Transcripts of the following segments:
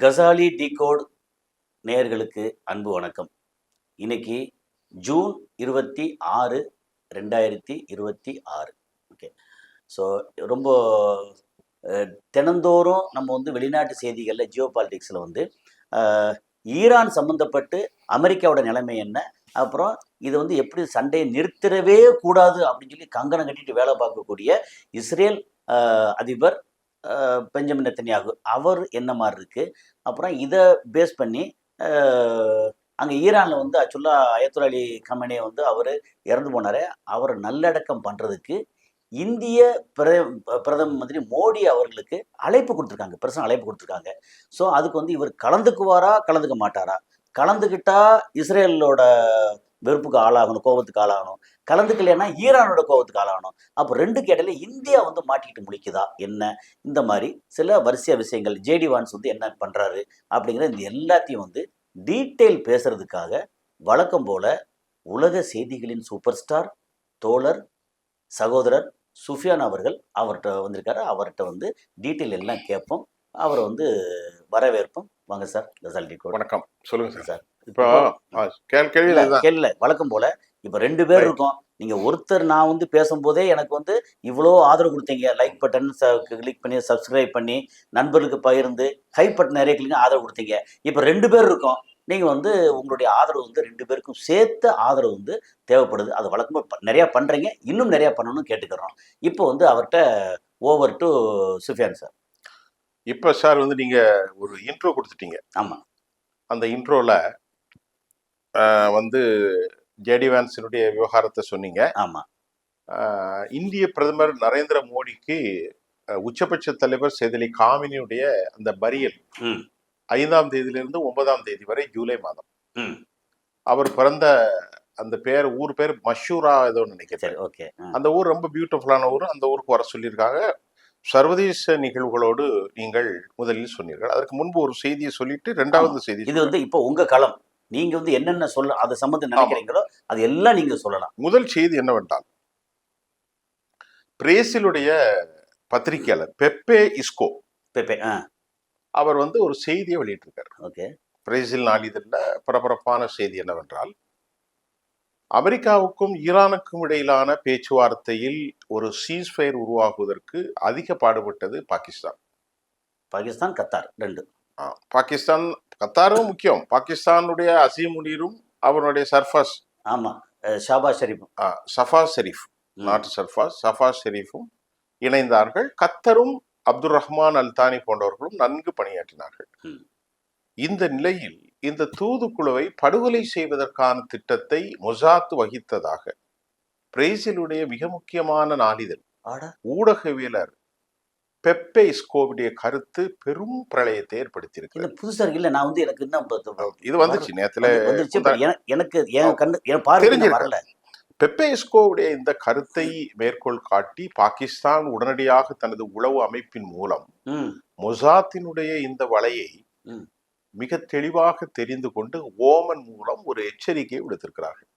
Ghazali decode நேயர்களுக்கு அன்பு வணக்கம். இன்னைக்கு ஜூன் 26, 2026. ஓகே. ஸோ ரொம்ப தினந்தோறும் நம்ம வந்து வெளிநாட்டு செய்திகளில் ஜியோ பாலிட்டிக்ஸில் வந்து ஈரான் சம்மந்தப்பட்டு அமெரிக்காவோட நிலைமை என்ன, அப்புறம் இது வந்து எப்படி சண்டையை நிறுத்திடவே கூடாது அப்படின்னு சொல்லி கங்கணம் கட்டிட்டு வேலை பார்க்கக்கூடிய இஸ்ரேல் அதிபர் பெஞ்சமின் நெத்தன்யாகு அவர் என்ன மாதிரி இருக்குது, அப்புறம் இதை பேஸ் பண்ணி அங்கே ஈரானில் வந்து ஆக்சுவலா அயத்துல்லா அலி கமனே வந்து அவர் இறந்து போனார். அவரை நல்லடக்கம் பண்ணுறதுக்கு இந்திய பிரதம மந்திரி மோடி அவர்களுக்கு அழைப்பு கொடுத்துருக்காங்க, பிரசன அழைப்பு கொடுத்துருக்காங்க. ஸோ அதுக்கு வந்து இவர் கலந்துக்குவாரா கலந்துக்க மாட்டாரா, கலந்துக்கிட்டா இஸ்ரேலோட வெறுப்புக்கு ஆளாகணும், கோபத்துக்கு ஆளாகணும், கலந்துக்கலைன்னா ஈரானோட கோபத்துக்கு ஆளாகணும். அப்போ ரெண்டு கேட்டல இந்தியா வந்து மாட்டிக்கிட்டு முழிக்குதா என்ன, இந்த மாதிரி சில வரிசையா விஷயங்கள் ஜேடி வான்ஸ் வந்து என்ன பண்ணுறாரு அப்படிங்கிற இந்த எல்லாத்தையும் வந்து டீட்டெயில் பேசுறதுக்காக வழக்கம் போல உலக செய்திகளின் சூப்பர் ஸ்டார் தோழர் சகோதரர் சுஃபியான் அவர்கள் அவர்கிட்ட வந்திருக்காரு. அவர்கிட்ட வந்து டீட்டெயில் எல்லாம் கேட்போம், அவரை வந்து வரவேற்போம். வாங்க சார். கசாலி டிகோட். வணக்கம். சொல்லுங்க சார். இப்போ கேள்வி வழக்கம் போல இப்போ 2 பேர் இருக்கோம். நீங்க ஒருத்தர் நான் வந்து பேசும்போதே எனக்கு வந்து இவ்வளோ ஆதரவு கொடுத்தீங்க, லைக் பட்டன் கிளிக் பண்ணி சப்ஸ்கிரைப் பண்ணி நண்பர்களுக்கு பகிர்ந்து ஹை பட்டன் நிறைய கிளிக் ஆதரவு கொடுத்தீங்க. இப்போ 2 பேர் இருக்கோம். நீங்க வந்து உங்களுடைய ஆதரவு வந்து 2 பேருக்கும் சேர்த்த ஆதரவு வந்து தேவைப்படுது. அது வழக்கமாக நிறையா பண்றீங்க, இன்னும் நிறையா பண்ணணும்னு கேட்டுக்கிறோம். இப்போ வந்து அவர்கிட்ட ஓவர் டு சுஃபியான் சார். இப்போ சார் வந்து நீங்க ஒரு இன்ட்ரோ கொடுத்துட்டீங்க. ஆமா. அந்த இன்ட்ரோல வந்து ஜேடி வான்ஸினுடைய விவகாரத்தை சொன்னீங்க. ஆமா. இந்திய பிரதமர் நரேந்திர மோடிக்கு உச்சபட்ச தலைவர் சேதலி காமினியுடைய அந்த பரியல் 5ஆம் தேதியிலிருந்து 9ஆம் தேதி வரை ஜூலை மாதம். அவர் பிறந்த அந்த ஊர் பேர் மஷூரா ஏதோ நினைக்கிறேன். அந்த ஊர் ரொம்ப பியூட்டிஃபுல்லான ஊர். அந்த ஊருக்கு வர சொல்லியிருக்காங்க. சர்வதேச நிகழ்வுகளோடு நீங்கள் முதலில் சொன்னீர்கள். அதற்கு முன்பு ஒரு செய்தியை சொல்லிட்டு 2வது செய்தி. இது வந்து இப்போ உங்க களம், நீங்க வந்து என்னென்ன சொல்ல அது சம்பந்தம் நினைக்கிறீங்களோ அது எல்லாம் நீங்க சொல்லலாம். முதல் செய்தி என்னவென்றால், பிரேசிலுடைய பத்திரிகையாளர் பெப்பே இஸ்கோ அவர் வந்து ஒரு செய்தியை வெளியிட்டிருக்காரு. ஓகே. பிரேசில் நாளிதழில் பரபரப்பான செய்தி என்னவென்றால், அமெரிக்காவுக்கும் ஈரானுக்கும் இடையிலான பேச்சுவார்த்தையில் ஒரு சீஸ்ஃபயர் உருவாகுவதற்கு அதிக பாடுபட்டது பாகிஸ்தான். பாகிஸ்தான், கத்தார் 2. பாகிஸ்தான், கத்தாரும் முக்கியம். பாகிஸ்தானுடைய அசீம் முனீரும் அவருடைய சர்ஃபாஸ், ஆமா, ஷாபாஸ் ஷெரீஃபும், சஃபாஸ் ஷெரீஃப், நாட்டு சஃபாஸ் ஷெரீஃபும் இணைந்தார்கள். கத்தரும் அப்துல் ரஹ்மான் அல்தானி போன்றவர்களும் நன்கு பணியாற்றினார்கள். இந்த நிலையில் இந்த தூதுக்குழுவை படுகொலை செய்வதற்கான திட்டத்தை மொசாத் வகித்ததாக பிரேசிலுடைய மிக முக்கியமான நாளிதழ் ஊடகவியலர் பெப்பே இஸ்கோவுடைய கருத்து பெரும் பிரளயத்தை ஏற்படுத்தியிருக்கு. புதுசா இல்ல, நான் வந்து எனக்கு இன்னும் இது வந்துச்சு நேத்துல எனக்கு தெரிஞ்சு வரல. பெப்பே இஸ்கோவுடைய இந்த கருத்தை மேற்கோள் காட்டி பாகிஸ்தான் உடனடியாக தனது உளவு அமைப்பின் மூலம் மொசாத்தினுடைய இந்த வலையை மிக தெளிவாக தெரிந்து கொண்டு ஓமன் மூலம் ஒரு எச்சரிக்கையை விடுத்திருக்கிறார்கள்.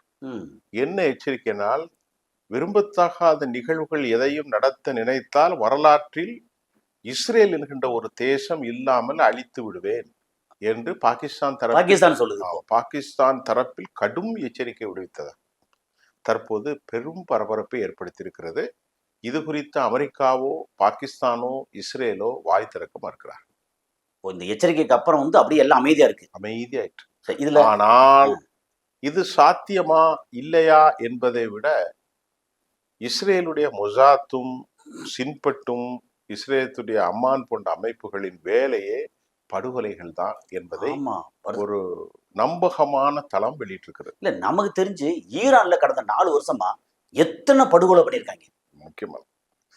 என்ன எச்சரிக்கைனால், விரும்பத்தகாத நிகழ்வுகள் எதையும் நடத்த நினைத்தால் வரலாற்றில் இஸ்ரேல் என்கின்ற ஒரு தேசம் இல்லாமல் அழித்து விடுவேன் என்று பாகிஸ்தான் தரப்பில் கடும் எச்சரிக்கை விடுவித்தது. தற்போது பெரும் பரபரப்பை ஏற்படுத்தியிருக்கிறது. இது குறித்து அமெரிக்காவோ பாகிஸ்தானோ இஸ்ரேலோ வாய் திறக்க மறுக்கிறார். இந்த எச்சரிக்கைக்கு அப்புறம் வந்து அப்படியே எல்லாம் அமைதியாயிற்று. ஆனால் இது சாத்தியமா இல்லையா என்பதை விட இஸ்ரேலுடைய மொசாத்தும் சின்பட்டும் இஸ்ரேலுடைய அம்மான் போன்ற அமைப்புகளின் வேலையே படுகொலைகள் தான் என்பதை ஒரு நம்பகமான தளம் வெளியிட்டிருக்கிறது. இல்ல, நமக்கு தெரிஞ்சு ஈரான்ல கடந்த 4 வருஷமா எத்தனை படுகொலை பண்ணியிருக்காங்க முக்கியமா.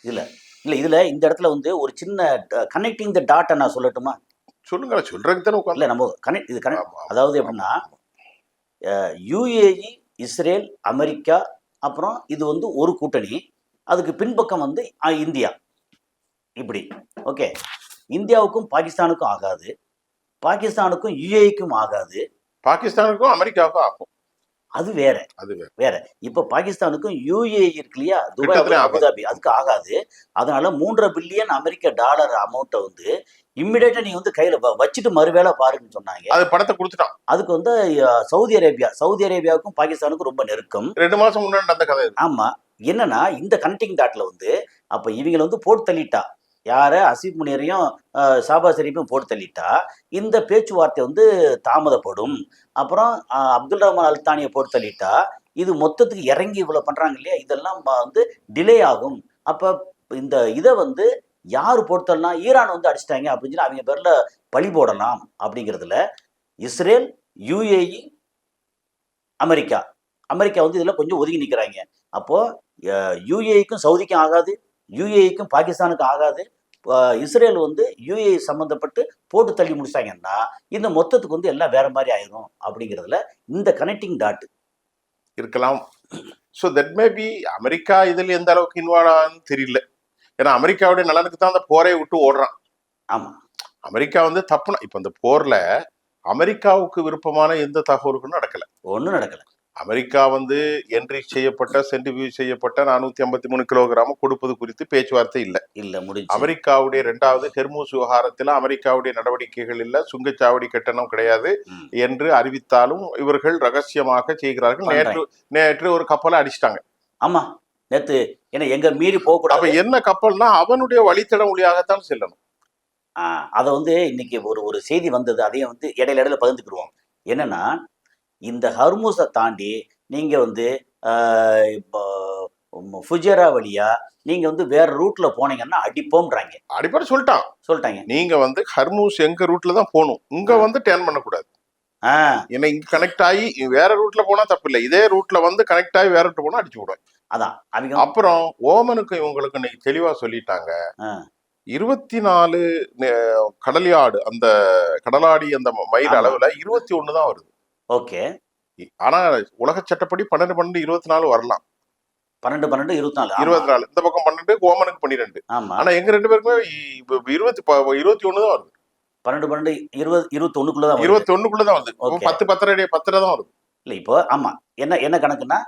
இதுல இந்த இடத்துல வந்து ஒரு சின்ன கனெக்டிங் த டாட்டை நான் சொல்லட்டுமா? சொல்லுங்க. சொல்றதுக்கு தானே உட்கார்ந்து நம்ம அதாவது எப்படின்னா, யுஏஇ, இஸ்ரேல், அமெரிக்கா, அப்புறம் இது வந்து ஒரு கூட்டணி, அதுக்கு பின்பக்கம் வந்து இந்தியா, இப்படி. ஓகே. இந்தியாவுக்கும் பாகிஸ்தானுக்கும் ஆகாது, பாகிஸ்தானுக்கும் யுஏஇக்கும் ஆகாது, பாகிஸ்தானுக்கும் அமெரிக்காவுக்கும் ஆகும். அது வேற. இப்ப பாகிஸ்தானுக்கும் யுஏஇ இருக்கு இல்லையா, துபாய், அபுதாபி, அதுக்கு ஆகாது. அதனால $3 பில்லியன் அமெரிக்க டாலர் அமௌண்ட்டை வந்து இம்மிடியேட்டா நீங்க வந்து கையில வச்சுட்டு மறுவேளை பாருன்னு சொன்னாங்க. அது படத்தை கொடுத்துட்டான். அதுக்கு வந்து சவுதி அரேபியாவுக்கும் பாகிஸ்தானுக்கும் ரொம்ப நெருக்கம். 2 மாசம் முன்னாடி நடந்த கதை இது. ஆமா. என்னன்னா இந்த கனெக்டிங் டாட்ல வந்து அப்ப இவங்கள வந்து போட்டு தள்ளிட்டா, யார அசீப் முனியரையும் ஷாபாஸ் ஷெரீஃபையும் போட்டு தள்ளிட்டா, இந்த பேச்சுவார்த்தை வந்து தாமதப்படும். அப்புறம் அப்துல் ரஹ்மான் அல்தானியை போட்டு தள்ளிட்டா, இது மொத்தத்துக்கு இறங்கி இவ்வளவு பண்றாங்க இல்லையா, இதெல்லாம் வந்து டிலே ஆகும். அப்ப இந்த இதை வந்து யாரு போட்டு ஈரான் வந்து அடிச்சிட்டாங்க அப்படின்னு சொல்லி அவங்க பேர்ல பழி போடலாம் அப்படிங்கிறதுல இஸ்ரேல், யுஏஇ, அமெரிக்கா வந்து இதுல கொஞ்சம் ஒதுங்கி நிக்கிறாங்க. அப்போ யுஏஇக்கும் சவுதிக்கும் ஆகாது, யுஏஇக்கும் பாகிஸ்தானுக்கும் ஆகாது. இஸ்ரேல் வந்து யுஏஇ சம்பந்தப்பட்டு போட்டு தள்ளி முடிச்சாங்கன்னா இந்த மொத்தத்துக்கு வந்து எல்லாம் வேற மாதிரி ஆயிரும் அப்படிங்கிறதுல இந்த கனெக்டிங் டாட் இருக்கலாம். So that may be America இதில் எந்த அளவுக்கு இன்வால்வ் ஆகுன்னு தெரியல. ஏன்னா அமெரிக்காவுடைய நலனுக்கு தான் அந்த போரை விட்டு ஓடுறான். ஆமா, அமெரிக்கா வந்து தப்புனா இப்ப இந்த போர்ல அமெரிக்காவுக்கு விருப்பமான எந்த தகவலுக்கும் ஒன்றும் நடக்கல. அமெரிக்கா வந்து சென்ட்ரிபியூஜ் செய்யப்பட்ட 453 கிலோகிராம் கொடுப்பது குறித்து பேச்சுவார்த்தை இல்ல முடிஞ்சு. அமெரிக்காவுடைய 2வது ஹெர்மூஸ் விவகாரத்தில் அமெரிக்காவுடைய நடவடிக்கைகள் இல்ல, சுங்கச்சாவடி கட்டணம் கிடையாது என்று அறிவித்தாலும் இவர்கள் ரகசியமாக செய்கிறார்கள். நேற்று ஒரு கப்பலை அடிச்சிட்டாங்க. ஆமா, நேத்து என்ன எங்க மீறி போக கூடாது. அப்ப என்ன கப்பல்னா அவனுடைய வழித்தடம் வழியாகத்தான் செல்லணும். அதை வந்து இன்னைக்கு ஒரு செய்தி வந்தது, அதையும் வந்து இடையில பகிர்ந்துக்கிடுவோம். என்னன்னா இந்த ஹர்மூஸை தாண்டி நீங்க வந்து இப்போ ஃபுஜேரா வழியா நீங்க வந்து வேற ரூட்ல போனீங்கன்னா அடிப்போம்ன்றாங்க. அடிப்படை சொல்லிட்டாங்க. நீங்க வந்து ஹர்மூஸ் எங்க ரூட்ல தான் போகணும், இங்க வந்து டேர்ன் பண்ணக்கூடாது. ஏன்னா இங்க கனெக்ட் ஆகி வேற ரூட்ல போனா தப்பு இல்லை, இதே ரூட்ல வந்து கனெக்ட் ஆகி வேற ரூட்ல போனா அடிச்சு விடுவேன். அதான் அப்புறம் ஓமனுக்கு இவங்களுக்கு இன்னைக்கு தெளிவா சொல்லிட்டாங்க. 24 கடலியாடு அந்த கடலாடி அந்த மைல் அளவுல 21 தான் வருது. ஓகே. ஆனா உலக சட்டப்படி 12 24 வரலாம். 12 24 இந்த பக்கம் 12, ஓமனுக்கு 12. ஆனா எங்க 2 பேருக்குமே 21 தான் வருது. 12 21 தான் 21 தான் வருது. 10 10 தான் வருது. இல்ல இப்போ ஆமா என்ன கணக்குன்னா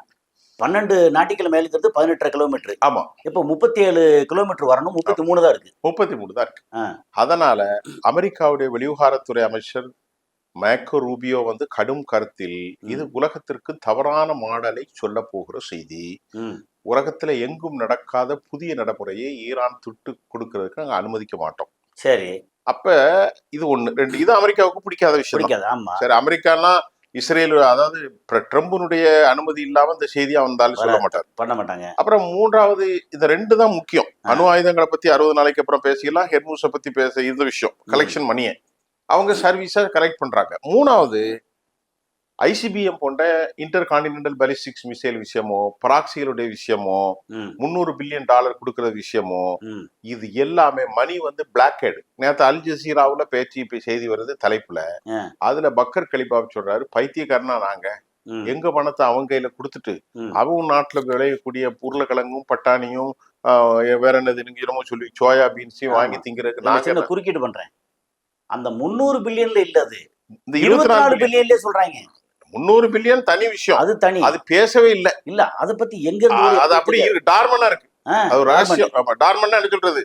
12 நாட்டிக்கல் மைலுங்கிறது 18 கிலோமீட்டர். ஆமா, இப்போ 37 கிலோமீட்டர் வரணும், 33 தான் இருக்கு. 33 தான் இருக்கு. அதனால அமெரிக்காவுடைய வெளிவிவகாரத்துறை அமைச்சர் மேக்கோ ரூபியோ வந்து கடும் கருத்தில் இது உலகத்திற்கு தவறான மாடலை சொல்ல போகிற செய்தி, உலகத்துல எங்கும் நடக்காத புதிய நடைமுறையை ஈரான் துட்டு கொடுக்கறதுக்கு நாங்க அனுமதிக்க மாட்டோம். சரி, அப்ப இது 1 2 இது அமெரிக்காவுக்கு பிடிக்காத விஷயம். சரி, அமெரிக்காலாம் இஸ்ரேல் அதாவது ட்ரம்புனுடைய அனுமதி இல்லாம இந்த செய்தியா வந்தாலும் சொல்ல மாட்டார், பண்ண மாட்டாங்க. அப்புறம் 3வது இந்த 2 தான் முக்கியம். அணு ஆயுதங்களை பத்தி 60 நாளைக்கு அப்புறம் பேசிக்கலாம். ஹெர்மூஸை பத்தி பேச இந்த விஷயம் கலெக்ஷன் மணியை அவங்க சர்வீஸா கலெக்ட் பண்றாங்க. 3வது ஐசிபிஎம் போன்ற இன்டர் கான்டினென்டல் பாலிஸ்டிக்ஸ் மிசைல் விஷயமோ, பராக்சிகளுடைய விஷயமோ, $300 பில்லியன் கொடுக்கற விஷயமோ, இது எல்லாமே மணி வந்து பிளாக் ஹெட். நேற்று அல் ஜசீராவுல பேச்சு செய்தி வருது தலைப்புல. அதுல பக்கர் கலிபா சொல்றாரு, பைத்தியக்காரனா நாங்க எங்க பணத்தை அவங்க கையில கொடுத்துட்டு அவங்க நாட்டுல விளையக்கூடிய உருளைக்கிழங்கும் பட்டாணியும் வேற என்னது என்னமோ சொல்லி சோயா பீன்ஸையும் வாங்கி திங்கிறதுக்கு நான் குறுக்கிட்டு பண்றேன். அந்த 300 பில்லியன்ல இல்லது, இந்த 24 பில்லியன்ல சொல்றாங்க. 300 பில்லியன் தனி விஷயம், அது தனி, அது பேசவே இல்ல. அத பத்தி எங்க இருந்து அது அப்படி இருக்கு, டார்மனா இருக்கு. அது ஒரு ரகசியம். டார்மன்னா என்ன சொல்றது?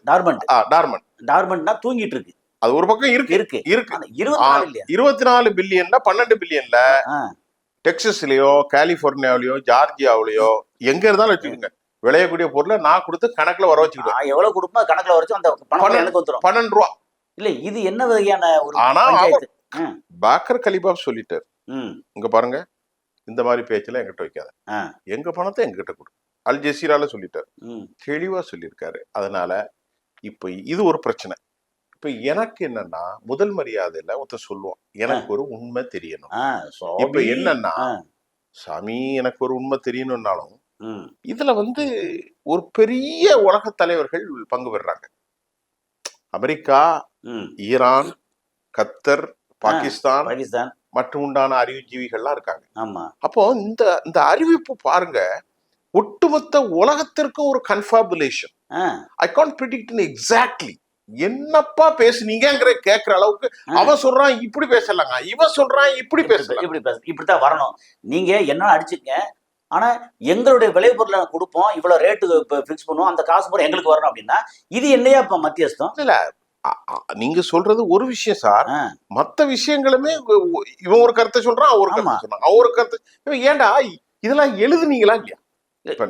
டார்மன்ட்னா தூங்கிட்டு இருக்கு. அது ஒரு பக்கம் இருக்கு. 24 பில்லியன்ல 12 பில்லியன்ல டெக்சஸ்லயோ காலிபோர்னியாவிலயோ ஜார்ஜியாவிலயோ எங்க இருந்தாலும் வச்சுக்கோங்க, விளையக்கூடிய பொருளை நான் கொடுத்து கணக்குல வர வச்சுக்கிட்டேன். எவ்வளவு கொடுப்பா கணக்குல வரைக்கும் அந்த பணம் எனக்கு வந்துரும். $12. இல்ல இது என்ன வகையான ஒரு ஆனா பாக்கர் கலிபா சொல்லிட்டார், இங்க பாருங்க இந்த மாதிரி பேச்செல்லாம் எங்கிட்ட வைக்காத, எங்க பணத்தை எங்கிட்ட கொடு. அல் ஜசீரால சொல்லிட்டார், தெளிவா சொல்லியிருக்காரு. அதனால இப்ப இது ஒரு பிரச்சனை. இப்ப எனக்கு என்னன்னா முதல் மரியாதையில ஒருத்தர் சொல்லுவோம், எனக்கு ஒரு உண்மை தெரியணும். இப்ப என்னன்னா சாமி எனக்கு ஒரு உண்மை தெரியணும்னாலும் இதுல வந்து ஒரு பெரிய உலக தலைவர்கள் பங்கு பெறாங்க. அமெரிக்கா, ஈரான், கத்தர், பாகிஸ்தான் மற்றும் உண்டான அறிவுஜீவிகள்லாம் இருக்காங்க. அப்போ இந்த அறிவிப்பு பாருங்க, ஒட்டுமொத்த உலகத்திற்கு ஒரு கன்ஃபர்முலேஷன். ஐ கான்ட் பிரெடிக்ட் எக்ஸாக்ட்லி என்னப்பா பேசுனீங்கிற கேட்கிற அளவுக்கு அவன் சொல்றான் இப்படி பேசலாங்க, இவன் சொல்றான் இப்படி பேசலாம், இப்படித்தான் வரணும், நீங்க என்ன அடிச்சுங்க, ஆனா எங்களுடைய விளைபொருளை கொடுப்போம், இவ்வளவு ரேட்டு பிக்ஸ் பண்ணுவோம், அந்த காசு பூரா எங்களுக்கு வரணும் அப்படின்னா இது என்னையா இப்ப மத்தியஸ்தம்? இல்ல நீங்க சொல்றது ஒரு விஷயம் சார். ஆ, மத்த விஷயங்களுமே இவன் ஒரு கருத்தை சொல்றான், அவன் ஒரு ஆமா. கருத்தை சொல்றான், அவன் ஒரு கருத்தை. ஏன்டா இதெல்லாம் எழுதுனீங்களா இல்லையா? இப்ப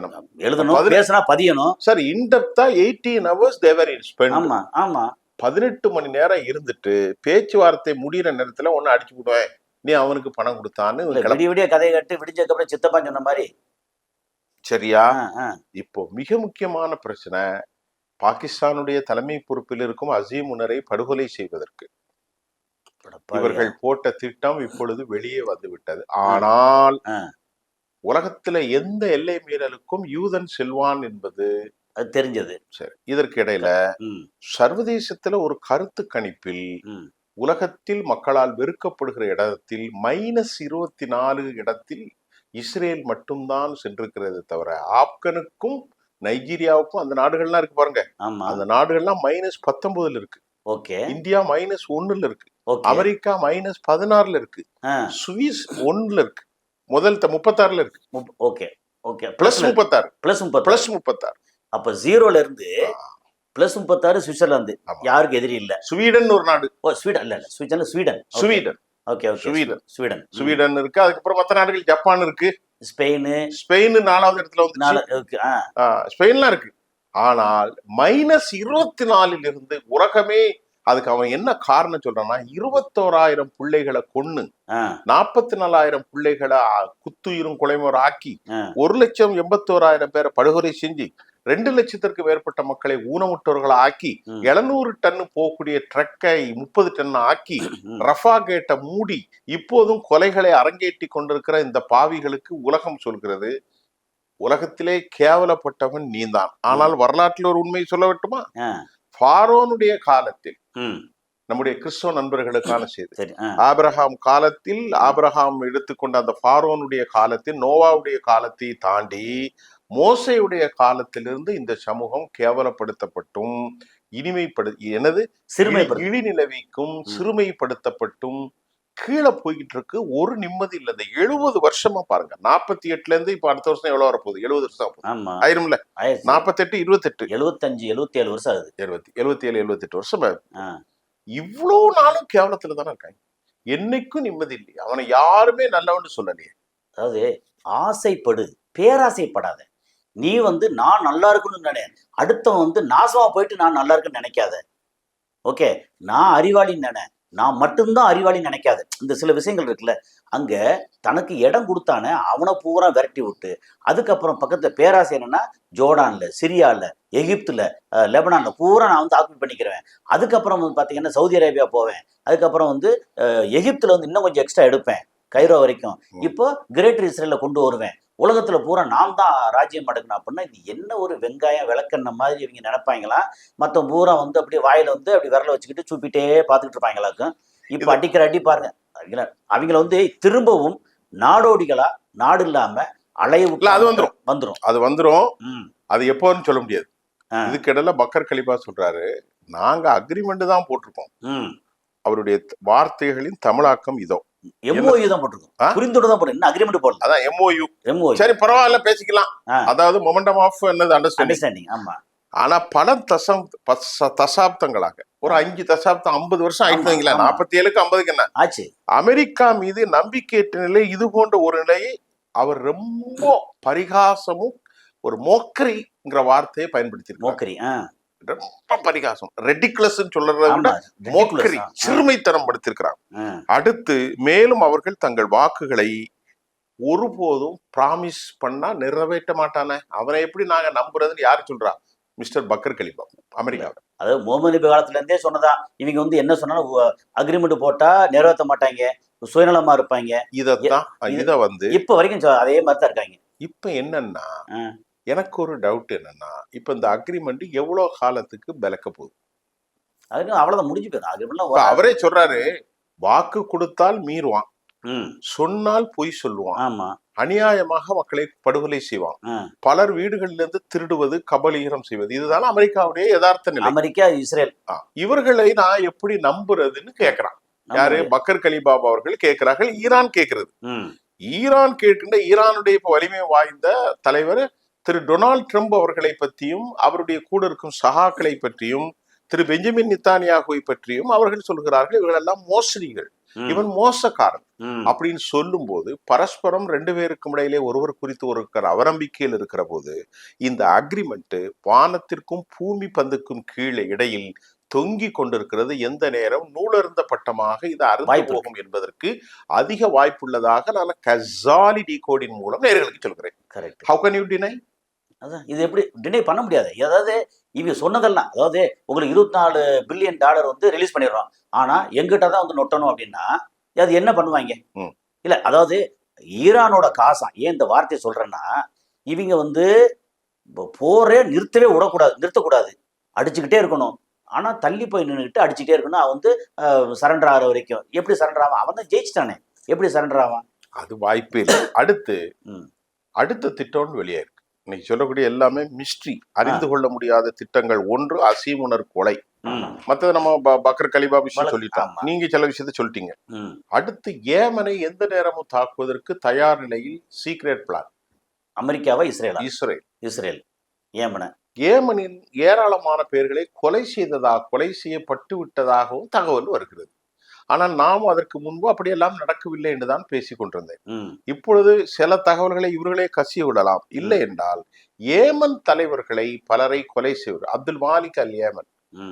எழுதணும், பேசினா பதியணும். சார் இன்டெப்தா 18 hours they were spent. ஆமா ஆமா 18 மணி நேரம் இருந்துட்டு பேச்சுவார்த்தை முடியிற நேரத்துல ஒன்னு அடிச்சு விடுவேன், நீ அவனுக்கு பணம் கொடுத்தான்னு இல்ல, விடிய விடிய கதையை கட்டு விடிஞ்சதுக்கு அப்புறம் சித்தப்பா சொன்ன மாதிரி. சரியா? ஆ, ஆ. இப்போ மிக முக்கியமான பிரச்சனை பாகிஸ்தானுடைய தலைமை பொறுப்பில் இருக்கும் அசீம் முனரை படுகொலை செய்வதற்கு இவர்கள் போட்ட திட்டம் இப்பொழுது வெளியே வந்துவிட்டது. ஆனால் ஆ, உலகத்துல எந்த எல்லை மீறலுக்கும் யூதன் செல்வான் என்பது அது தெரிஞ்சது. சரி. இதற்கு இடையில ம், சர்வதேசத்துல ஒரு கருத்து கணிப்பில் ம். உலகத்தில் மக்களால் வெறுக்கப்படுகிற இடத்தில் -24 இடத்தில் இஸ்ரேல் மட்டும்தான் சென்றிருக்கிறது தவிர ஆப்கனுக்கும் நைஜீரியாவுக்கும் அந்த நாடுகள்லாம் இருக்கு பாருங்க, ஆமா. அந்த நாடுகள்லாம் -19 இருக்கு. ஓகே. இந்தியா -1 இருக்கு. ஓகே. அமெரிக்கா -16 இருக்கு. ஆ, சுவிஸ் 1 இருக்கு. முதல் 36 இருக்கு. Okay okay. +36 +36. அப்ப 0ல இருந்து +36 சுவிட்சர்லாந்து. ஆமா. யாருக்கு எதிரி இல்ல. ஸ்வீடன் ஒரு நாடு. ஓ, ஸ்வீடன் இல்ல, Switzerland, Sweden. Sweden okay okay. Sweden. Sweden. Sweden இருக்கு. அதுக்கப்புறம் மற்ற நாடுகள் ஜப்பான் இருக்கு. ஸ்பெயின் ஸ்பெயின் 4வது இடத்துல வந்து இருக்கு. ஸ்பெயின்லாம் இருக்கு. ஆனால் -24 இருந்து உலகமே அதுக்கு அவன் என்ன காரணம் சொல்றான்னா 21,000 பிள்ளைகளை கொன்னு 44,000 பிள்ளைகளை குத்துயிரும் கொலைமுறை ஆக்கி 1,81,000 பேரை படுகொலை செஞ்சு 2 லட்சத்திற்கு மேற்பட்ட மக்களை ஊனமுற்றவர்களை ஆக்கி 700 டன் போகக்கூடிய ட்ரக்கை 30 டன் ஆக்கி ரஃபா கேட்டை மூடி இப்போதும் கொலைகளை அரங்கேற்றி கொண்டிருக்கிற இந்த பாவிகளுக்கு உலகம் சொல்கிறது, உலகத்திலே கேவலப்பட்டவன் நீந்தான். ஆனால் வரலாற்றில் ஒரு உண்மை சொல்ல வேண்டுமா? ஃபாரோனுடைய காலத்தில் நம்முடைய கிறிஸ்தவ நண்பர்களுக்கான செய்தி, ஆபிரகாம் காலத்தில் ஆபிரகாம் எடுத்துக்கொண்ட அந்த ஃபாரோனுடைய காலத்தில் நோவாவுடைய காலத்தை தாண்டி மோசையுடைய காலத்திலிருந்து இந்த சமூகம் கேவலப்படுத்தப்பட்டும் இழிநிலவிக்கும் சிறுமைப்படுத்தப்பட்டும் கீழே போய்கிட்டு இருக்கு. ஒரு நிம்மதி இல்லை. இந்த 70 வருஷமா பாருங்க, 48ல இருந்து இப்ப அடுத்த வருஷம் எவ்வளவு வரப்போகுது? 70 வருஷம் ஆயிரும்ல. 48 28 75 77 வருஷம் ஆகுது. 77 78 வருஷம். இவ்வளவு நாளும் கேவலத்துல தானே இருக்காங்க. என்னைக்கும் நிம்மதி இல்லை. அவனை யாருமே நல்லவன்னு சொல்லலையே. அதாவது ஆசைப்படு, பேராசைப்படாத. நீ நான் நல்லா இருக்கணும்னு நினை, அடுத்தவன் நாசமா போயிட்டு நான் நல்லா இருக்குன்னு நினைக்காத. ஓகே, நான் அறிவாளின்னு நினை, நான் மட்டும்தான் அறிவாளின்னு நினைக்காத. இந்த சில விஷயங்கள் இருக்குல்ல, அங்க தனக்கு இடம் கொடுத்தானே அவனை பூரா விரட்டி விட்டு அதுக்கப்புறம் பக்கத்துல பேராசை என்னன்னா ஜோர்டான்ல, சிரியால, எகிப்துல, லெபனான்ல பூரா நான் ஆக்குபை பண்ணிக்கிறேன். அதுக்கப்புறம் பாத்தீங்கன்னா சவுதி அரேபியா போவேன். அதுக்கப்புறம் எகிப்துல இன்னும் கொஞ்சம் எக்ஸ்ட்ரா எடுப்பேன், கைரோ வரைக்கும். இப்போ கிரேட்டர் இஸ்ரேல கொண்டு வருவேன். உலகத்துல பூரா நாம் தான் ராஜ்யம் அடக்கணும் அப்படின்னா இது என்ன ஒரு வெங்காயம் விளக்கண்ண மாதிரி இவங்க நினைப்பாங்களா? மற்ற பூரா அப்படியே வாயில அப்படி விரல வச்சுக்கிட்டு சூப்பிட்டே பார்த்துக்கிட்டு இருப்பாங்களாக்கும். இப்ப அடிக்கிற அடி பாருங்க, அவங்கள திரும்பவும் நாடோடிகளா, நாடு இல்லாம அலைய விட்டு அது வந்துரும். அது எப்போன்னு சொல்ல முடியாது. இதுக்கிடையில பக்கர் கலிபா சொல்றாரு, நாங்க அக்ரிமெண்ட் தான் போட்டிருக்கோம். அவருடைய வார்த்தைகளின் தமிழாக்கம் இதோ MOU தான் போட்டிருக்கோம், புரிந்துட்டு தான் போடுறோம், அக்ரிமெண்ட் போடல. அதான் MOU. சரி, பரவாயில்ல, பேசிக்கலாம். அதாவது மொமெண்டம் ஆஃப் அண்டர்ஸ்டாண்டிங். ஆமா. ஆனா பல தசாப்தங்களாக ஒரு 5 தசாப்தம் 50 வருஷம் ஆயிடுங்களா? 47க்கு 50க்கு என்ன ஆச்சு? அமெரிக்கா மீது நம்பிக்கையற்ற நிலை, இது போன்ற ஒரு நிலையை அவர் ரொம்ப பரிகாசமும் ஒரு மோக்கரிங்கிற வார்த்தையை பயன்படுத்தி ரொம்ப பரிகாசம், ரெடிகுலஸ் சொல்றதை விட மோக்கரி, சிறுமைத்தனம் படுத்திருக்கிறார். அடுத்து மேலும் அவர்கள் தங்கள் வாக்குகளை ஒருபோதும் பிராமிஸ் பண்ணா நிறைவேற்ற மாட்டானே, அவனை எப்படி நாங்க நம்புறதுன்னு யாரு சொல்றா? மிஸ்டர் பக்கர் கலிபா, அமெரிக்காவில். அதாவது முகமது நபி காலத்துல இருந்தே சொன்னதா, இவங்க என்ன சொன்னாலும் அக்ரிமெண்ட் போட்டா நிறைவேற்ற மாட்டாங்க, சுயநலமா இருப்பாங்க. இத இப்ப வரைக்கும் அதே மாதிரி தான் இருக்காங்க. இப்ப என்னன்னா, எனக்கு ஒரு டவுட் என்னன்னா, இப்ப இந்த அக்ரிமெண்ட் எவ்வளவு காலத்துக்கு விலக்க போகுது? அவ்வளவுதான், முடிஞ்சு போயிடும். அவரே சொல்றாரு, வாக்கு கொடுத்தால் மீறுவான், சொன்னால் பொய் சொல்லுவான், அநியாயமாக மக்களை படுகொலை செய்வான், பலர் வீடுகளிலிருந்து இருந்து திருடுவது, கபலீகரம் செய்வது, இதுதான் அமெரிக்காவுடைய யதார்த்த நிலை. அமெரிக்கா, இஸ்ரேல், இவர்களை நான் எப்படி நம்புறதுன்னு கேட்கிறான். யாரு? பக்கர் கலிபாப் அவர்கள் கேட்கிறார்கள். ஈரான் கேட்கிறது. ஈரான் கேட்கின்ற ஈரானுடைய இப்ப வலிமை வாய்ந்த தலைவர் திரு டொனால்ட் ட்ரம்ப் அவர்களை பற்றியும் அவருடைய கூட இருக்கும் சகாக்களை பற்றியும் திரு பெஞ்சமின் நித்தானியாகுவை பற்றியும் அவர்கள் சொல்கிறார்கள் இவர்களெல்லாம் மோசடிகள், இவன் மோசக்காரன் அப்படின்னு சொல்லும் போது பரஸ்பரம் ரெண்டு பேருக்கும் இடையிலே ஒருவர் குறித்து ஒரு அவநம்பிக்கையில் இருக்கிற போது இந்த அக்ரிமெண்ட் வானத்திற்கும் பூமி பந்துக்கும் கீழே இடையில் தொங்கி கொண்டிருக்கிறது. எந்த நேரம் நூலருந்த பட்டமாக இது அறுந்து போகும் என்பதற்கு அதிக வாய்ப்புள்ளதாக நான் கசாலி டிகோடின் மூலம் நேயர்களுக்கு சொல்கிறேன். Correct. How can you deny? அதான் இது எப்படி டினை பண்ண முடியாது. அதாவது இவங்க சொன்னதெல்லாம், அதாவது உங்களுக்கு $24 பில்லியன் வந்து ரிலீஸ் பண்ணிடுறோம், ஆனா எங்கிட்ட தான் வந்து நொட்டணும் அப்படின்னா அது என்ன பண்ணுவாங்க? இல்ல அதாவது ஈரானோட காசா, ஏன் இந்த வார்த்தையை சொல்றேன்னா, இவங்க வந்து போரே நிறுத்தக்கூடாது, அடிச்சுக்கிட்டே இருக்கணும். ஆனா தள்ளி போய் நின்றுக்கிட்டு அடிச்சுக்கிட்டே இருக்கணும். அவன் வந்து சரண்டர் ஆகிற வரைக்கும். எப்படி சரண்டர் ஆவான்? அவன் தான் ஜெயிச்சுட்டானே, எப்படி சரண்டர் ஆவான்? அது வாய்ப்பே இல்லை. அடுத்த திட்டம்னு வெளியே இருக்கு. இன்னைக்கு சொல்லக்கூடிய எல்லாமே மிஸ்ட்ரி, அறிந்து கொள்ள முடியாத திட்டங்கள். ஒன்று அசீமுனர் கொலை, மற்றது நம்ம பக்கர் கலிபா விஷயம் சொல்லிட்டோம், நீங்க சில விஷயத்த சொல்லிட்டீங்க. அடுத்து ஏமனை எந்த நேரமும் தாக்குவதற்கு தயார் நிலையில் சீக்ரெட் பிளான். அமெரிக்காவா இஸ்ரேல் ஏமனின் ஏராளமான பேர்களை கொலை செய்யப்பட்டு விட்டதாகவும் தகவல் வருகிறது. ஆனால் நாம் அதற்கு முன்பு அப்படியெல்லாம் நடக்கவில்லை என்றுதான் பேசிக் கொண்டிருந்தேன். இப்பொழுது சில தகவல்களை இவர்களே கசிய விடலாம். இல்லை என்றால் ஏமன் தலைவர்களை பலரை கொலை செய்வது, அப்துல் மாலிக் அல் ஏமன்,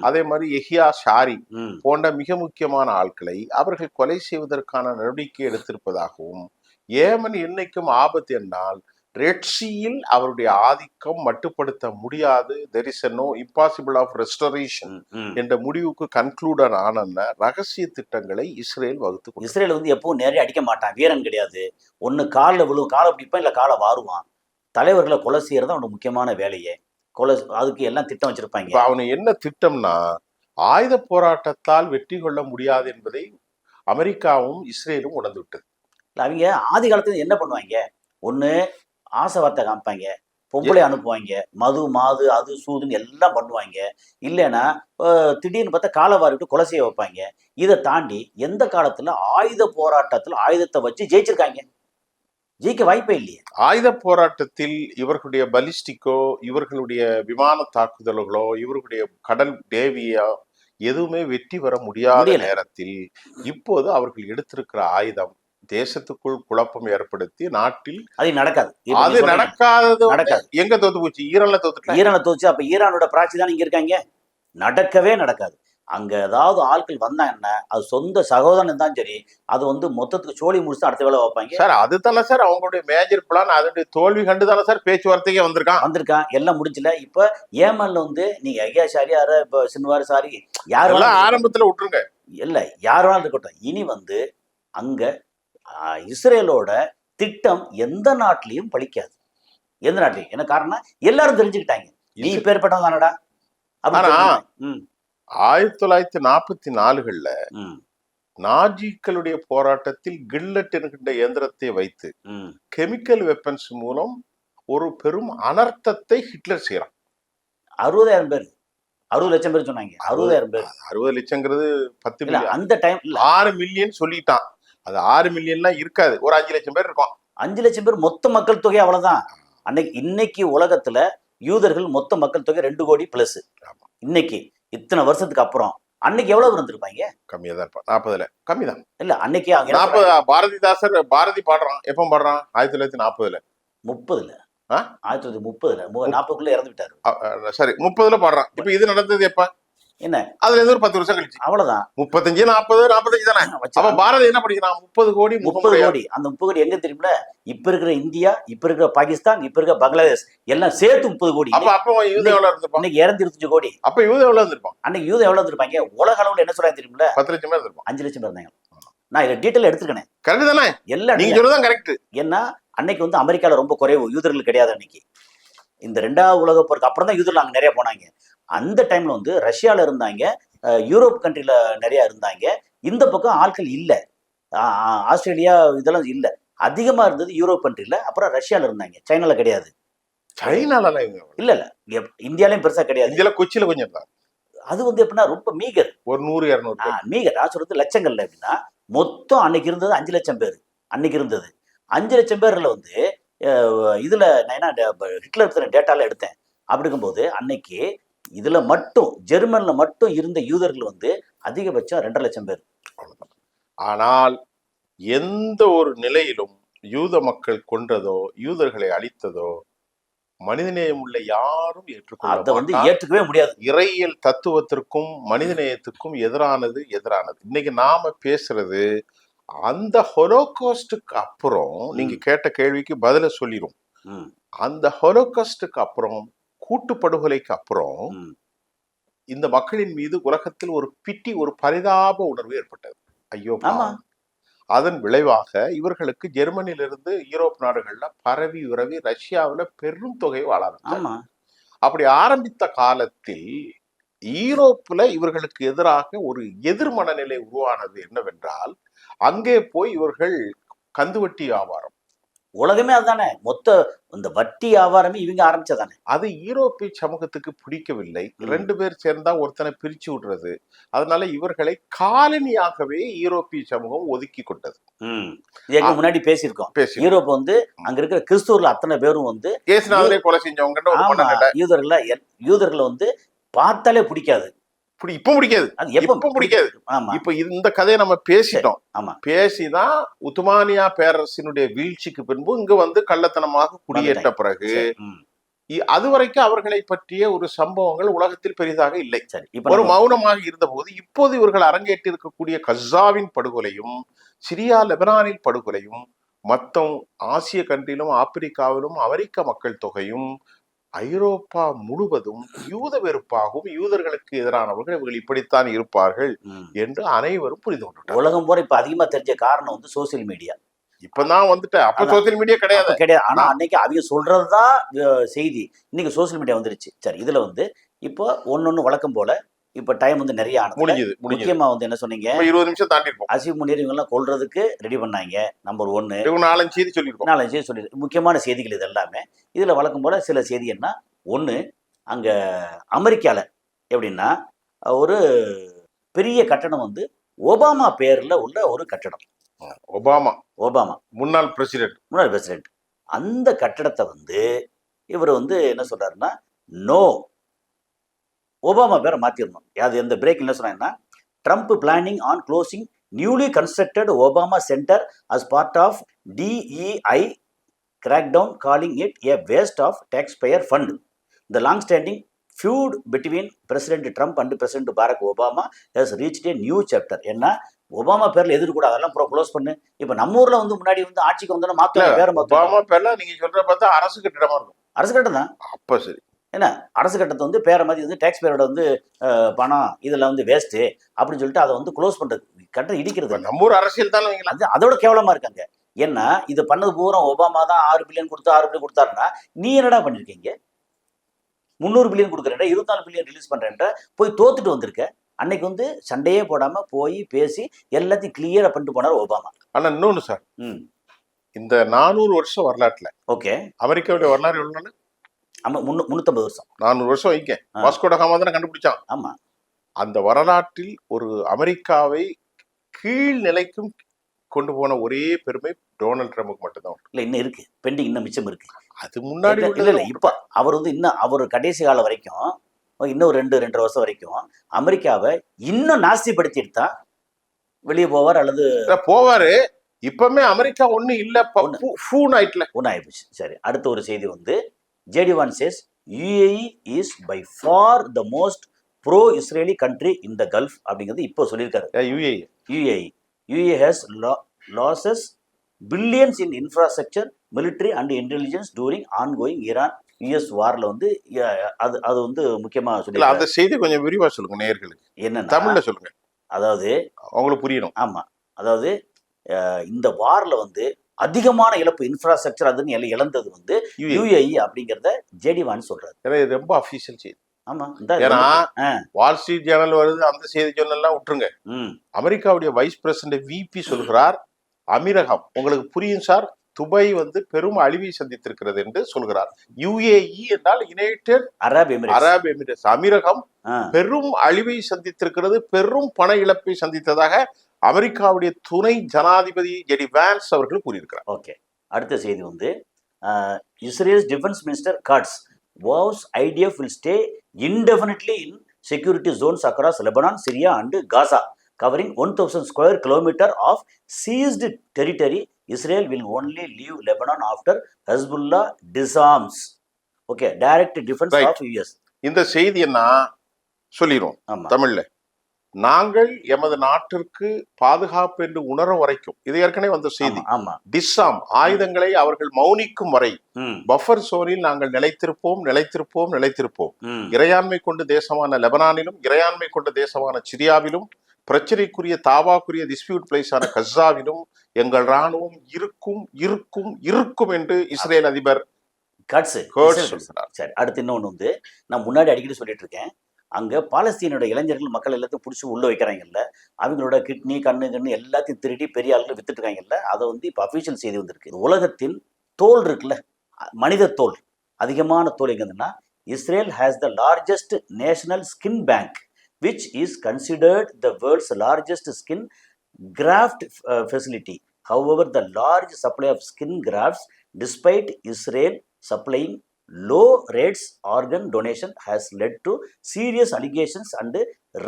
அதே மாதிரி எஹியா ஷாரி போன்ற மிக முக்கியமான ஆட்களை அவர்கள் கொலை செய்வதற்கான நடவடிக்கை எடுத்திருப்பதாகவும், ஏமன் என்னைக்கும் ஆபத்து என்றால் ரெட்சியில் அவருடைய ஆதிக்கம் மட்டுப்படுத்த முடியாது, there is no impossible of restoration என்ற முடிவுக்கு கன்க்ளூடர் ஆன ரகசிய திட்டங்களை இஸ்ரேல் வகுத்து. இஸ்ரேல் வந்து எப்பவும் நேரே அடிக்க மாட்டான், வீரன் கிடையாது. ஒன்னு காலில் விழுவும், காலை பிடிப்பான், இல்ல காலை வாருவான். தலைவர்களை கொலை செய்யறது அவனுக்கு முக்கியமான வேலையே. கொலை, அதுக்கு எல்லாம் திட்டம் வச்சிருப்பாங்க. அவனு என்ன திட்டம்னா, ஆயுத போராட்டத்தால் வெற்றி கொள்ள முடியாது என்பதை அமெரிக்காவும் இஸ்ரேலும் உணர்ந்து விட்டது. அவங்க ஆதி காலத்துல என்ன பண்ணுவாங்க? ஒண்ணு ஆசை வார்த்தை காமிப்பாங்க, பொம்பளை அனுப்புவாங்க, மாது அது சூதுன்னு எல்லாம் பண்ணுவாங்க. இல்லைன்னா திடீர்னு பார்த்தா காலவாரிட்டு கொலை செய்ய வைப்பாங்க. இதை தாண்டி எந்த காலத்துல ஆயுத போராட்டத்துல ஆயுதத்தை வச்சு ஜெயிச்சிருக்காங்க? ஜெயிக்க வாய்ப்பே இல்லையே. ஆயுத போராட்டத்தில் இவர்களுடைய பலிஸ்டிக்கோ, இவர்களுடைய விமான தாக்குதல்களோ, இவர்களுடைய கடல் நேவியோ எதுவுமே வெற்றி பெற முடியாத நேரத்தில் இப்போது அவர்கள் எடுத்திருக்கிற ஆயுதம் தேசத்துக்குள் குழப்பம் ஏற்படுத்தி நாட்டில் அது நடக்காது. எங்க தோத்து போச்சு? ஈரான்ல தோச்சு. அப்ப ஈரானோட பிராட்சி தான் இங்க இருக்காங்க. நடக்கவே நடக்காது. அங்க ஏதாவது ஆட்கள் வந்தா என்ன, அது சொந்த சகோதரன் தான் சரி, அது வந்து மொத்தத்துக்கு சோழி முடிச்சு அடுத்த வேலை வைப்பாங்க சார். அதுதானே சார் அவங்களுடைய மேஜர் பிளான். அதனுடைய தோல்வி கண்டுதானே சார் பேச்சுவார்த்தைக்கே வந்திருக்கான். எல்லாம் முடிச்சல. இப்ப ஏமன்ல வந்து நீங்க ஐயா சாரி, இப்ப சின்வாரி சாரி, யாரும் ஆரம்பத்துல விட்டுருங்க, இல்ல யாரும் இருக்கட்டும். இனி வந்து அங்க இஸ்ரேலோட திட்டம் எந்த நாட்டிலையும் பலிக்காது. எந்த நாட்டிலையும். என்ன காரணம்? எல்லாரும் தெரிஞ்சுக்கிட்டாங்க, நீ பேர்பட்டதானடா. 1944 நாஜிக்களுடைய போராட்டத்தில் கில்லட் என்கின்ற இயந்திரத்தை வைத்து கெமிக்கல் வெப்பன்ஸ் மூலம் ஒரு பெரும் அனர்த்தத்தை ஹிட்லர் செய்யறான். 60,000 பேர், 60 லட்சம் பேர் சொன்னாங்க. 60,000 பேர். 60 லட்சங்கிறது 10 மில்லியன். அந்த டைம் 6 மில்லியன் சொல்லிட்டான். அது 6 மில்லியன்லாம் இருக்காது, ஒரு 5 லட்சம் பேர் இருக்கும். 5 லட்சம் பேர் மொத்த மக்கள் தொகை அவ்வளவுதான். இன்னைக்கு உலகத்துல யூதர்கள் மொத்த மக்கள் தொகை 2 கோடி பிளஸ். இன்னைக்கு இத்தனை வருஷத்துக்கு அப்புறம் அன்னைக்கு எவ்வளவு இருந்திருப்பாங்க? கம்மியா தான் இருப்பான். 40ல கம்மி தான். இல்ல அன்னைக்கு 40. பாரதிதாசர் பாரதி பாடுறான், எப்ப பாடுறான்? 1940ல 30ல 1930ல 40க்குள்ள இறந்து விட்டாரு. சரி, 30ல பாடுறான். இப்ப இது நடந்தது எப்ப? என்ன அதுல இருந்து ஒரு 10 வருஷம் கழிச்சு. அவ்வளவுதான். 35 40 45 தானே. அப்ப பாரதி என்ன படிக்கிறான்? 30 கோடி. அந்த 30 கோடி எங்க தெரியுமில? இப்ப இருக்கிற இந்தியா, இப்ப இருக்கிற பாகிஸ்தான், இப்ப இருக்கிற பங்களாதேஷ் எல்லாம் சேர்த்து 30 கோடி. அப்ப யூதம் எவ்வளவு இருந்திருப்பான்? இன்னைக்கு 225 கோடி. அப்ப யூதம் எவ்வளவு இருந்திருப்பான்? அன்னைக்கு யூதம் எவ்வளவு இருந்திருப்பாங்க? உலக அளவுல என்ன சொல்றாங்க தெரியுமில? 10 லட்சம் பேர் இருந்திருப்பான். 5 லட்சம் பேர் இருந்தாங்க. நான் இதை டீட்டெயில் எடுத்துருக்கேன். கரெக்ட் தானே? எல்லாம் நீங்க சொல்றதுதான் கரெக்ட். ஏன்னா அன்னைக்கு வந்து அமெரிக்கால ரொம்ப குறைவு யூதர்கள் கிடையாது. அன்னைக்கு இந்த 2வது உலக போருக்கு அப்புறம் தான் யூதர்கள் அங்க நிறைய போனாங்க. அந்த டைம்ல வந்து ரஷ்யால இருந்தாங்க, யூரோப் கண்ட்ரில நிறைய இருந்தாங்க. இந்த பக்கம் ஆட்கள் இல்ல, ஆஸ்திரேலியா இதெல்லாம் இல்ல. அதிகமா இருந்தது யூரோப் கண்ட்ரில. அப்புறம் ரஷ்யால இருந்தாங்க, சைனால கிடையாது. சைனால இல்ல இந்தியாலயும் பெருசா கிடையாது. இந்தியால கொச்சியில கொஞ்சம் இருந்தாங்க. அது வந்து எப்படின்னா ரொம்ப மீகர், ஒரு 100-200 மீகர். நான் சொல்றது லட்சங்கள்ல. எப்படின்னா மொத்தம் அன்னைக்கு இருந்தது 5 லட்சம் பேர். அன்னைக்கு இருந்தது 5 லட்சம் பேர்ல வந்து இதுல நான் என்ன ஹிட்லர் டேட்டால எடுத்தேன். அப்படி இருக்கும்போது அன்னைக்கு இதுல மட்டும் ஜெர்மன்ல மட்டும் இருந்த யூதர்கள் வந்து அதிகபட்சம் 2.5 லட்சம் பேர். அவ்வளவுதான். ஆனால் எந்த ஒரு நிலையிலும் யூத மக்கள் கொன்றதோ யூதர்களை அழித்ததோ மனிதநேயம் உள்ள யாரும் ஏற்றுக்கொள்ள அதை வந்து மாட்டார். ஏற்றுக்கவே முடியாது. இறையியல் தத்துவத்திற்கும் மனிதநேயத்துக்கும் எதிரானது. இன்னைக்கு நாம பேசுறது அந்த ஹொலோகாஸ்டுக்கு அப்புறம் நீங்க கேட்ட கேள்விக்கு பதில சொல்லிரும். அந்த ஹொலோகாஸ்டுக்கு அப்புறம் கூட்டு படுகொலைக்கு அப்புறம் இந்த மக்களின் மீது உலகத்தில் ஒரு பிட்டி, ஒரு பரிதாப உணர்வு ஏற்பட்டது. ஐயோ பாவம். அதன் விளைவாக இவர்களுக்கு ஜெர்மனியிலிருந்து யூரோப் நாடுகள்ல பரவி உறவி ரஷ்யாவுல பெரும் தொகை வாழ ஆரம்பிச்சாங்க. அப்படி ஆரம்பித்த காலத்தில் ஈரோப்புல இவர்களுக்கு எதிராக ஒரு எதிர் மனநிலை உருவானது. என்னவென்றால், அங்கே போய் இவர்கள் கந்துவட்டி வியாபாரம், உலகமே அதுதானே, மொத்த இந்த வட்டி வியாபாரமே இவங்க ஆரம்பிச்சதானே. அது ஈரோப்பிய சமூகத்துக்கு பிடிக்கவில்லை. 2 பேர் சேர்ந்தா ஒருத்தனை பிரிச்சு விடுறது. அதனால இவர்களை காலனியாகவே ஈரோப்பிய சமூகம் ஒதுக்கி கொண்டது. முன்னாடி பேசியிருக்கோம். யூரோப் வந்து அங்க இருக்கிற கிறிஸ்துவர்கள் அத்தனை பேரும் வந்து கொலை செஞ்சவங்க யூதர்களை வந்து பார்த்தாலே பிடிக்காது. இப்ப பிடிக்காது, எப்ப பிடிக்காது. இப்ப இந்த கதையை நம்ம பேசிட்டோம். பேசிதான் உத்துமானியா பேரரசினுடைய வீழ்ச்சிக்கு பின்பு இங்க வந்து கள்ளத்தனமாக குடியேற்ற பிறகு அதுவரைக்கும் அவர்களை பற்றிய ஒரு சம்பவங்கள் உலகத்தில் பெரிதாக இல்லை. ஒரு மௌனமாக இருந்த போது இப்போது இவர்கள் அரங்கேற்றி இருக்கக்கூடிய கஸ்ஸாவின் படுகொலையும் சிரியா லெபனானின் படுகொலையும் மொத்தம் ஆசிய கண்டிலும் ஆப்பிரிக்காவிலும் அமெரிக்க மக்கள் தொகையும் ஐரோப்பா முழுவதும் யூத வெறுப்பாகவும் யூதர்களுக்கு எதிரானவர்கள் இவர்கள் இப்படித்தான் இருப்பார்கள் என்று அனைவரும் புரிந்து கொண்டார். உலகம் போற இப்ப அதிகமா தெரிஞ்ச காரணம் வந்து சோசியல் மீடியா. இப்பதான் வந்துட்டு, அப்ப சோசியல் மீடியா கிடையாது. ஆனா அன்னைக்கு அவங்க சொல்றதுதான் செய்தி. இன்னைக்கு சோசியல் மீடியா வந்துருச்சு. சரி, இதுல வந்து இப்போ ஒன்னொன்னு வழக்கம் போல இப்ப டைம் வந்து நிறைய முடிஞ்சது. முக்கியமா வந்து என்ன சொன்னீங்க, 20 நிமிஷம் தாண்டி இருக்கும். அசிவ் முனீர் இவங்க எல்லாம் கொல்றதுக்கு ரெடி பண்ணாங்க. நம்பர் 1 4 செய்தி சொல்லிருக்கோம். 4 செய்தி சொல்லி முக்கியமான செய்திகள் இது எல்லாமே. இதுல வழக்கம் போல சில செய்தி என்ன, 1 அங்க அமெரிக்கால எப்படின்னா ஒரு பெரிய கட்டடம் வந்து ஒபாமா பேர்ல உள்ள ஒரு கட்டடம். ஒபாமா முன்னாள் பிரசிடென்ட். அந்த கட்டடத்தை வந்து இவர் வந்து என்ன சொல்றாருன்னா, நோ ஒபாமா பேரை மாத்திரணும். அது எந்த பிரேக் என்ன சொன்னா, Trump planning on closing newly constructed Obama centre as part of DEI crackdown, calling it a waste of taxpayer fund. The long-standing feud between President Trump and President Barack Obama has reached a new chapter. என்ன Obama பேர்ல எதிர்க்கூடாது, அதெல்லாம் close பண்ணு. இப்ப நம்ம ஊர்ல வந்து முன்னாடி வந்து ஆட்சிக்கு வந்தோம்னா மாத்த பேரை ஒபாமா பேர்ல நீங்க சொல்ற பார்த்தா அரசு கட்டிடமா இருக்கும். அரசு கட்டம் தான். அப்ப சரி, என்ன அரசு கட்டத்தை வந்து பேரை மாதிரி வந்து டேக்ஸ் பேரோட வந்து பணம் இதெல்லாம் வந்து வேஸ்ட் அப்படின்னு சொல்லிட்டு அதை வந்து க்ளோஸ் பண்றது, கட்டம் இடிக்கிறது. நம்ம ஊர் அரசியல் தான் அதோட கேவலமா இருக்காங்க. ஏன்னா இது பண்ணது பூரா ஒபாமா தான் 6 பில்லியன் கொடுத்தாருன்னா நீ என்னடா பண்ணிருக்கீங்க? 300 பில்லியன் கொடுக்குறேன், 24 பில்லியன் ரிலீஸ் பண்றேன், போய் தோத்துட்டு வந்திருக்க. அன்னைக்கு வந்து சண்டையே போடாம போய் பேசி எல்லாத்தையும் கிளியரா பண்ணிட்டு போனார் ஒபாமா. ஆனா இன்னொன்னு சார், இந்த 400 வருஷம் வரலாற்றுல ஓகே அமெரிக்காவுடைய வரலாறு எவ்வளவு நாள்? 350 வருஷம். 400 வருஷம் வைக்க வாஸ்கோ ட காமா தானே கண்டுபிடிச்சான். ஆமா. அந்த வரலாற்றில் ஒரு அமெரிக்காவை கீழ் நிலைக்கும் கொண்டு போன ஒரே பெருமை டொனால்ட் ட்ரம்புக்கு மட்டும்தான். இல்ல இன்னும் இருக்கு, பெண்டிங் இன்னும் மிச்சம் இருக்கு. அது முன்னாடி இல்ல இப்ப அவர் வந்து இன்னும் அவர் கடைசி காலம் வரைக்கும் இன்னும் 2.5 வருஷம் வரைக்கும் அமெரிக்காவை இன்னும் நாஸ்திப்படுத்திட்டு தான் வெளியே போவார் அல்லது போவாரு. இப்பவுமே அமெரிக்கா ஒண்ணு இல்ல, ஒன்னு ஆயிடுச்சு. சரி, அடுத்த ஒரு செய்தி வந்து JD Vance says UAE is by far the most pro-Israeli country in the Gulf அப்படிங்கிறது இப்போ சொல்லியிருக்காரு. UAE has losses billions in infrastructure, military and intelligence during ongoing Iran-US வார்ல வந்து அது வந்து முக்கியமா சொல்லி. அந்த செய்தி கொஞ்சம் விரிவா சொல்லுங்க நேயர்களுக்கு. என்ன தமிழ்ல சொல்லுங்க, அதாவது அவங்களுக்கு புரியணும். ஆமா, அதாவது இந்த வார்ல வந்து அதிகமான இழப்பு இன்ஃப்ராஸ்ட்ரக்சர் அதுன்னு இழந்தது வந்து UAE அப்படிங்கறத JD Vance சொல்றாரு. ரொம்ப அபிஷியல் செய்தி. ஆமா, ஏன்னா வால் ஸ்ட்ரீட் ஜேர்னல் வருது, அந்த செய்தி ஜேர்னல்லாம் விட்டுருங்க. அமெரிக்காவுடைய வைஸ் பிரசிடென்ட் VP சொல்கிறார், அமீரகம் உங்களுக்கு புரியும் சார், துபாய் வந்து பெரும் அழிவை சந்தித்திருக்கிறது என்று சொல்கிறார். UAE என்றால் யுனைடெட் அரப் எமிரேட்ஸ். அமீரகம் பெரும் அழிவை சந்தித்திருக்கிறது, பெரும் பண இழப்பை சந்தித்ததாக அமெரிக்காவுடைய துணை ஜனாதிபதி JD Vance அவர்கள் கூறியிருக்கிறார். ஓகே, அடுத்த செய்தி வந்து Israel defence minister Katz vows IDF will stay indefinitely in security zones across Lebanon, Syria, and Gaza, covering 1,000 square kilometer of seized territory. Israel will only leave Lebanon after Hezbollah disarms. Okay, direct defense Right. of US. இந்த செய்தி என்ன சொல்லிரும் ஆமா தமிழ்ல, நாங்கள் எமது நாட்டிற்கு பாதுகாப்பு என்று உணர வரைக்கும், இது ஏற்கனவே வந்த செய்தி. ஆமா டிஸ்ஸாம், ஆயுதங்களை அவர்கள் மௌனிக்கும் வரை ம் பஃபர் சோனில் நாங்கள் நிலைத்திருப்போம் நிலைத்திருப்போம் நிலைத்திருப்போம். ம் இறையாண்மை கொண்ட தேசமான லெபனானிலும் இறையாண்மை கொண்ட தேசமான சிரியாவிலும் பிரச்சனைக்குரிய தாவாக்குரிய டிஸ்பியூட் பிளேஸான கஸ்ஸாவிலும் எங்கள் ராணுவம் இருக்கும் இருக்கும் இருக்கும் என்று இஸ்ரேல் அதிபர் கட்ஸ் ஹெர்ட்ஸ் சொல்கிறார். சரி, அடுத்து இன்னொன்று வந்து நான் முன்னாடி அடிக்கடி சொல்லிட்டு இருக்கேன், அங்கே பாலஸ்தீனோட இளைஞர்கள் மக்கள் எல்லாத்தையும் பிடிச்சி உள்ள வைக்கிறாங்கல்ல, அவங்களோட கிட்னி கண்ணு எல்லாத்தையும் திருடி பெரிய ஆளுகள் வித்துட்டு இருக்காங்கல்ல, அதை வந்து இப்போ அஃபீஷியல் செய்தி வந்திருக்கு. உலகத்தின் தோல் இருக்குல்ல, மனித தோல், அதிகமான தோல் எங்கன்னா Israel has the largest national skin bank which is considered the world's largest skin graft facility. However, the large supply of skin grafts, despite Israel supplying low rates organ donation, has led to serious allegations and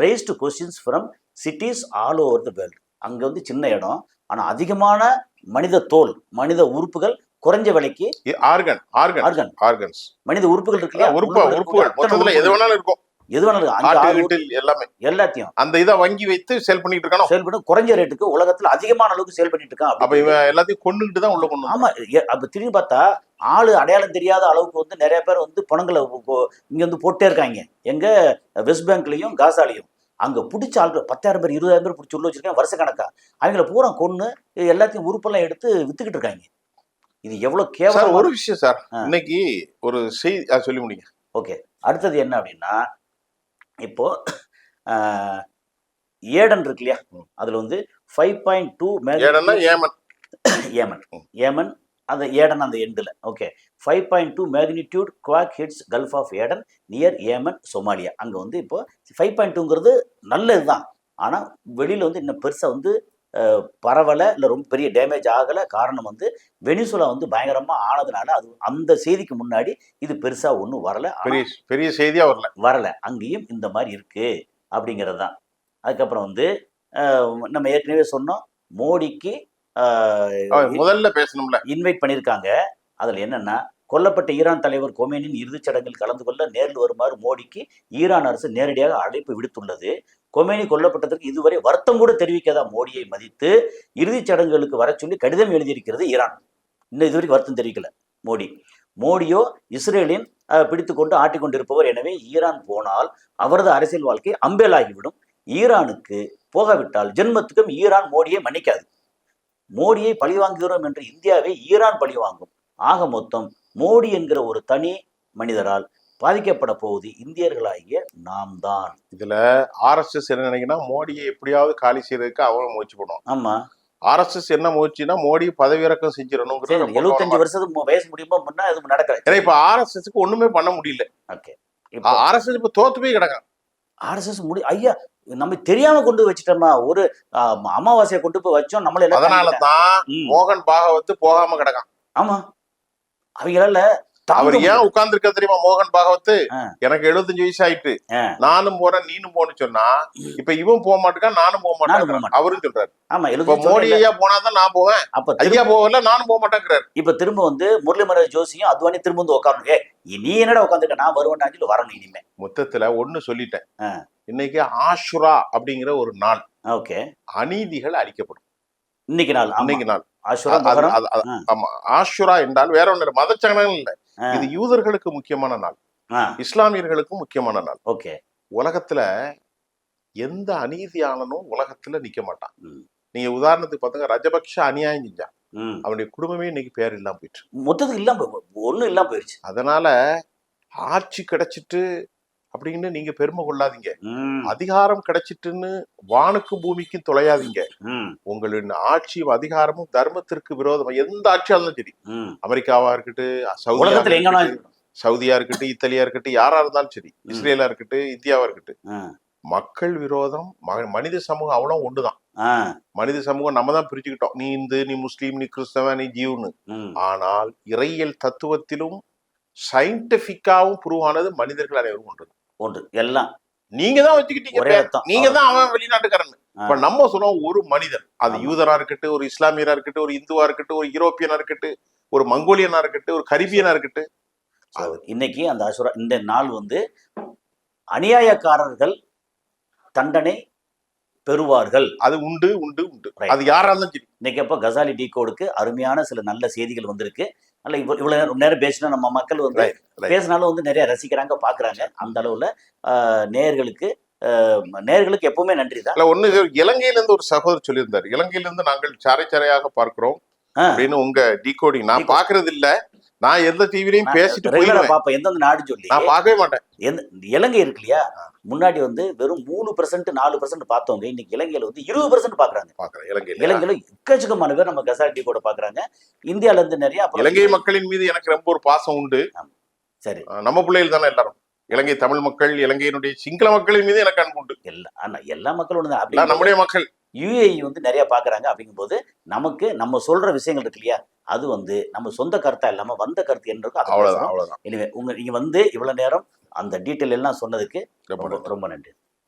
raised questions from cities all over the world. அங்கே வந்து சின்ன இடம், ஆனால் அதிகமான மனித தோல், மனித உறுப்புகள் குறைஞ்ச விலைக்கு, ஆர்கன் ஆர்கன் ஆர்கன்ஸ் ஆர்கன்ஸ் மனித உறுப்புகள் இருக்கு இல்லையா, உறுப்புகள் மொத்தத்துல எது வேணாலும் இருக்கும், எது வேணாலும் எல்லாமே எல்லாத்தையும் அந்த இதை வாங்கி வைத்து சேல் பண்ணிட்டு இருக்கானோ, சேல் பண்ணி குறைஞ்ச ரேட்டுக்கு உலகத்துல அதிகமான அளவுக்கு சேல் பண்ணிட்டு இருக்கான். அப்ப இவன் எல்லாத்தையும் கொண்டுகிட்டு தான் உள்ள கொண்டு. ஆமா, அப்ப திரும்பி பார்த்தா ஆளு அடையாளம் தெரியாத அளவுக்கு வந்து நிறைய பேர் வந்து பணங்களை இங்க வந்து போட்டே இருக்காங்க. எங்க வெஸ்ட் பேங்க்லயும் காசாலையும் அங்க பிடிச்ச ஆளுகள் 10,000 பேர் 20,000 பேர் பிடிச்சி உள்ள வச்சிருக்காங்க வருஷ கணக்கா. அவங்கள பூரா கொண்டு எல்லாத்தையும் உறுப்பெல்லாம் எடுத்து வித்துக்கிட்டு இருக்காங்க. இது எவ்வளவு கேவலம். ஒரு விஷயம் சார், இன்னைக்கு ஒரு செய்தி சொல்லி முடிங்க. ஓகே, அடுத்தது என்ன அப்படின்னா, இப்போ ஏடன் இருக்கு இல்லையா, அதுல வந்து 5.2 ஏமன் அந்த ஏடன் அந்த எண்டில். Okay, 5.2 magnitude quake hits Gulf of Aden near Yemen Somalia. அங்கே வந்து இப்போ 5.2ங்கிறது நல்ல இதுதான், ஆனால் வெளியில் வந்து இன்னும் பெருசாக வந்து பரவலை, இல்லை ரொம்ப பெரிய டேமேஜ் ஆகலை. காரணம் வந்து வெனிசுலா வந்து பயங்கரமாக ஆனதுனால அது அந்த செய்திக்கு முன்னாடி இது பெருசாக ஒன்றும் வரலை, பெரிய செய்தியாக வரலை. அங்கேயும் இந்த மாதிரி இருக்குது அப்படிங்கிறது தான். அதுக்கப்புறம் வந்து நம்ம ஏற்கனவே சொன்னோம், மோடிக்கு முதல்ல பேசணும்ல இன்வைட் பண்ணியிருக்காங்க. அதில் என்னன்னா, கொல்லப்பட்ட ஈரான் தலைவர் கொமேனியின் இறுதிச் சடங்கில் கலந்து கொள்ள நேரில் வருமாறு மோடிக்கு ஈரான் அரசு நேரடியாக அழைப்பு விடுத்துள்ளது. கொமேனி கொல்லப்பட்டதற்கு இதுவரை வருத்தம் கூட தெரிவிக்காத மோடியை மதித்து இறுதிச் சடங்குகளுக்கு வர சொல்லி கடிதம் எழுதியிருக்கிறது ஈரான். இன்னும் இதுவரைக்கும் வருத்தம் தெரிவிக்கல மோடியோ இஸ்ரேலின் பிடித்து கொண்டு ஆட்டிக்கொண்டிருப்பவர். எனவே ஈரான் போனால் அவரது அரசியல் வாழ்க்கை அம்பேலாகிவிடும். ஈரானுக்கு போகாவிட்டால் ஜென்மத்துக்கும் ஈரான் மோடியை மன்னிக்காது. மோடியை பழிவாங்குகிறோம் என்று இந்தியாவை ஈரான் பழிவாங்கும். ஆக மொத்தம் மோடி என்கிற ஒரு தனி மனிதரால் பாதிக்கப்பட போவது இந்தியர்களாகிய நாம் தான். இதுல RSS என்ன நினைக்கினா, மோடியை எப்படியாவது காலி செய்யறதுக்கு அவன் முயற்சி பண்ணுவான். ஆமா, RSS என்ன முயற்சினா, மோடி பதவி இறக்கம் செஞ்சிடணும். 75 வருஷத்துக்கு வயசு முடியுமா முன்னா எதுவும் நடக்கல. ஏன்னா இப்ப RSSக்கு ஒண்ணுமே பண்ண முடியல. ஓகே, RSS இப்ப தோத்து போய் கிடக்கும். RSS ஐயா நம்ம தெரியாம கொண்டு வச்சுட்டோமா, ஒரு அமாவாசையை கொண்டு போய் வச்சோம் நம்மள. அதனாலதான் மோகன் பாகவத் போகாம கிடக்கான். ஆமா, அவங்களால அவர் ஏன் உட்கார்ந்து இருக்க தெரியுமா? மோகன் பாகவத் எனக்கு 75 வயசு ஆயிட்டு, நானும் போறேன் நீனும் போன்னு சொன்னா, இப்ப இவன் போக மாட்டேன் நானும் போக மாட்டேன் அவரும் சொல்றாரு. ஆமா, மோடி ஐயா போனாதான் நான் போவேன், அப்ப ஐயா போகல நானும் போக மாட்டேங்கிறாரு. இப்ப திரும்ப வந்து முரளிமனோகர் ஜோஷியும் அத்வானி திரும்ப வந்து உட்காந்து, நீ என்னடா உட்காந்துருக்க, நான் வருவேன் வரணும். இனிமே மொத்தத்துல ஒண்ணு சொல்லிட்டேன், இன்னைக்கு ஆஷுரா அப்படிங்கிற ஒரு நாள். ஓகே, அநீதிகள் அழிக்கப்படும் இன்னைக்கு நாள். ஆமா, ஆஷுரா என்றால் வேற ஒண்ணு மதச்சடங்குகள் இல்ல, இது யூதர்களுக்கு முக்கியமான நாள், இஸ்லாமியர்களுக்கும் முக்கியமான நாள். ஓகே, உலகத்துல எந்த அநீதியானனும் உலகத்துல நிக்க மாட்டான். நீங்க உதாரணத்துக்கு பாத்தீங்க, ரஜபக்ஷ அநியாயம் செஞ்சான், அவனுடைய குடும்பமே இன்னைக்கு பேர் இல்லாம போயிடுச்சு, மொத்தத்துக்கு இல்லாம ஒண்ணும் இல்லாம போயிடுச்சு. அதனால ஆட்சி கிடைச்சிட்டு அப்படின்னு நீங்க பெருமை கொள்ளாதீங்க, அதிகாரம் கிடைச்சிட்டுன்னு வானுக்கும் பூமிக்கும் தொலையாதீங்க. உங்களின் ஆட்சியும் அதிகாரமும் தர்மத்திற்கு விரோதமா எந்த ஆட்சியா இருந்தாலும் சரி, அமெரிக்காவா இருக்கட்டும், சவுதியா இருக்கட்டும், இத்தாலியா இருக்கட்டும், யாரா இருந்தாலும் சரி, இஸ்ரேலா இருக்கட்டும், இந்தியாவா இருக்கட்டும், மக்கள் விரோதம். மனித சமூகம் அவ்வளவு ஒண்ணுதான். மனித சமூகம் நம்ம தான் பிரிச்சுக்கிட்டோம், நீ இந்து, நீ முஸ்லீம், நீ கிறிஸ்தவன், நீ ஜீவ்னு. ஆனால் இறையியல் தத்துவத்திலும் சயின்டிபிக்காவும் ப்ரூவ் ஆனது மனிதர்கள் அனைவரும் ஒன்று. ஒன்று எல்லாம் நீங்க தான் வச்சுக்கிட்டீங்க ஒரே பேர். ரத்தம். நீங்க தான் அவன் வெளிநாட்டுக்காரன். ஆ. இப்ப நம்ம சொல்றோம் ஒரு மனிதன், அது ஆமா. யூதரா இருக்கட்டும், ஒரு இஸ்லாமியரா இருக்கட்டும், ஒரு இந்துவா இருக்கட்டும், ஒரு யூரோப்பியனா இருக்கட்டும், ஒரு மங்கோலியனா இருக்கட்டும், ஒரு கரிபியனா இருக்கட்டும். So, இன்னைக்கு அந்த அசுரா இந்த நாள் வந்து அநியாயக்காரர்கள் தண்டனை பெறுவார்கள். அது உண்டு உண்டு உண்டு. Right. அது யாரா இருந்தாலும் சரி. இன்னைக்கு அப்போ கசாலி டீ கோடுக்கு அருமையான சில நல்ல செய்திகள் வந்திருக்கு. நல்ல இவ்வளவு நேரம் பேசினா நம்ம மக்கள் வந்து Right, right. பேசினாலும் வந்து நிறைய ரசிக்கிறாங்க, பாக்குறாங்க. அந்த அளவுல நேயர்களுக்கு நேயர்களுக்கு எப்பவுமே நன்றி தான். இல்ல ஒண்ணு, இலங்கையில இருந்து ஒரு சகோதரர் சொல்லியிருந்தாரு, இலங்கையில இருந்து நாங்கள் சாரை சாரையாக பார்க்கிறோம் அப்படின்னு. உங்க டிகோடிங் நான் பாக்குறது இல்ல. நான் எந்த டிவிலையும் பேசிட்டு ரெகுலரா போயிடுவேன். பாப்பேன். எந்தெந்த நாடு சொல்லி நான் பார்க்கவே மாட்டேன். இலங்கை இருக்கு இல்லையா, முன்னாடி வந்து வெறும் 3% 4% பார்த்தவங்க இன்னைக்கு இலங்கையில வந்து 20% பாக்குறாங்க. பாக்குறேன் இலங்கையில. இலங்கையில எக்கச்சக்கமான பேர் நம்ம கசாலி டீ கோட பாக்குறாங்க. இந்தியால இருந்து நிறைய. அப்புறம் இலங்கை மக்களின் மீது எனக்கு ரொம்ப ஒரு பாசம் உண்டு. சரி, நம்ம பிள்ளைகள் தானே எல்லாரும். இலங்கை தமிழ் மக்கள், இலங்கையினுடைய சிங்கள மக்களின் மீது எனக்கு அன்பு உண்டு. எல்லா மக்களும் தான். எல்லாம் நம்முடைய மக்கள். யுஏஇ வந்து நிறைய பாக்குறாங்க. அப்படிங்கும்போது நமக்கு நம்ம சொல்ற விஷயங்கள் இருக்கு இல்லையா, அது வந்து நம்ம சொந்த கருத்தா இல்லாம வந்த கருத்து என்ன இருக்கோ. அவ்வளவுதான் அவ்வளவுதான். எனவே நீங்க வந்து இவ்வளவு நேரம் அந்த டீட்டெயில் எல்லாம் சொன்னதுக்கு ரொம்ப நன்றி.